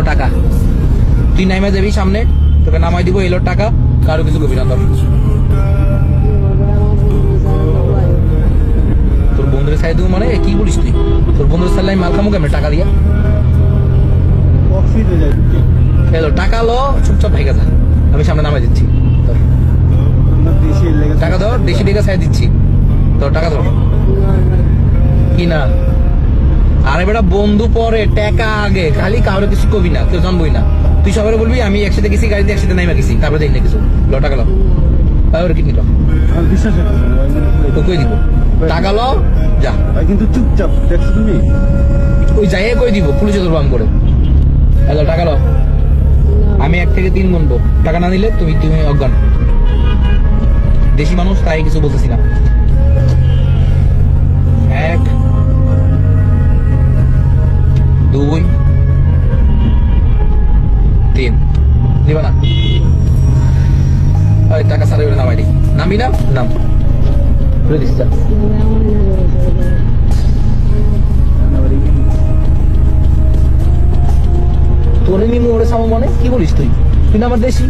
টাকা তুই নামে যাবি সামনে, তোকে নামাই দিব এলো টাকা, কারো কিছু কবি না। তোর বন্ধুরে ছাই দিব মানে কি বলিস তুই? তোর বন্ধুর সাল্লাই মাল খামু কেমন টাকা দিয়া? এলো টাকা লো, চুপচাপ ভেগে যা, আমি সামনে নামাই দিচ্ছি। টাকা ধর, দেশি টাকা ছাই দিচ্ছি, তোর টাকা ধর। কি না? আরে বেটা বন্ধু পরে টাকা আগে, খালি কারো কিছু কবি না, কেউ জানবই না। তুই সবাই বলবি আমি একসাথে গেছি, গাড়িতে একসাথে নাইমা গেছি, তারপরে দেখ না কিছু। লো টাকা লো, তারপরে কি নিল তো কই দিব? টাকা লো যা, কিন্তু চুপচাপ দেখছো তুমি, ওই যাই কই দিব, পুলিশে ধরবো আমি করে। হ্যালো টাকা লো, আমি 1 থেকে 3 গুনবো, টাকা না দিলে তুমি তুমি অজ্ঞান। দেশি মানুষ তাই কিছু বলতেছি না। 1 2 3 নিবা না? ওই টাকা সারে নামাই দি, নামি না নাম বলে দিস। তোরে নিমু ওরে সামো মানে কি বলিস তুই? তুই না আমার দেশি,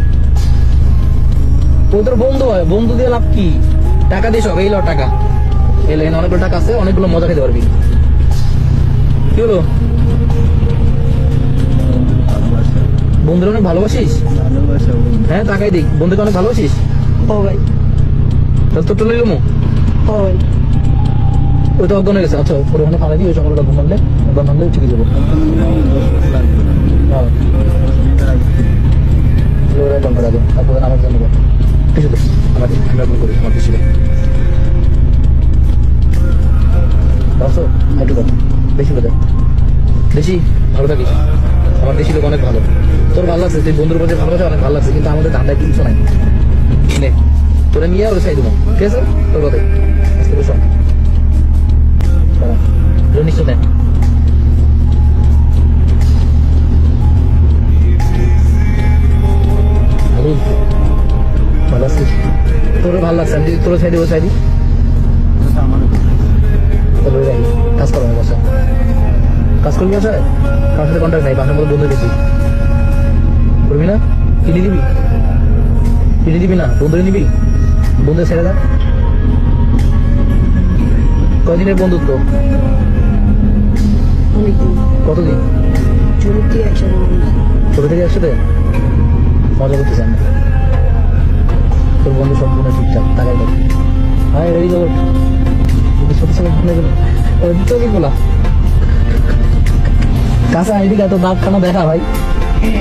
ও তোর বন্ধু হয়, বন্ধু দিয়ে লাভ কি? টাকা দিস হবে, এই ল টাকা, এলে অনেকগুলো টাকা আছে, অনেকগুলো মজা খেতে পারবি। কি হলো? বন্ধুরা অনেক ভালোবাসিস? হ্যাঁ টাকাই দিক, বন্ধুকে অনেক ভালোবাসিস? ও ভাই, তাহলে তোর টোলে লমু ও ভাই, ওই তো অজ্ঞান হয়ে গেছে। আচ্ছা পরে ওখানে ফালাই দিই, ওই সকালটা ঘুমালে অজ্ঞান হলে ঠিকই যাবো। তারপরে আমার জন্য কিছু দেখ, আমার আমি করি আমার কিছু একটু বেশি করে বেশি ভালো থাকিস। আমার দেশি লোক অনেক ভালো, তোর ভালো লাগছে, তুই বন্ধুর কাছে ভালো অনেক ভালো লাগছে, কিন্তু আমাদের ধান্দায় কিছু নাই। নে তোরা নিয়ে ওরা চাই দেবো, ঠিক আছে? তোর কথাই আজকে বসো নিশ্চয় দেখ। ভালো আছিস? তোর ভালো লাগছে, আমি তোর চাই দিব, চাই দিই কাজ করো বসে, কাজ করবি বাসায়, কার সাথে কন্ট্যাক্ট নাই, বাসার মধ্যে বন্ধু গেছি, করবি না? কিনে দিবি, কিনে দিবি না? বন্ধুরে নিবি, বন্ধু ছেড়ে দা। কয়দিনের বন্ধুত্ব? কতদিন? ছোট থেকে একসাথে মজা করতেছি আমরা। তোর বন্ধু সম্পূর্ণ ঠিকঠাক, টাকাই কথা। হ্যাঁ রেডি খবর বলা কাছে এদিকে তো দাঁত খানা দেখা ভাই,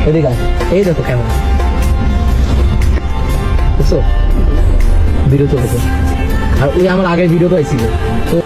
এদিকে এই দেখো কেমন বুঝছো, ভিডিও চলতেছে। আর ওই আমার আগের ভিডিও তো আইছিল তো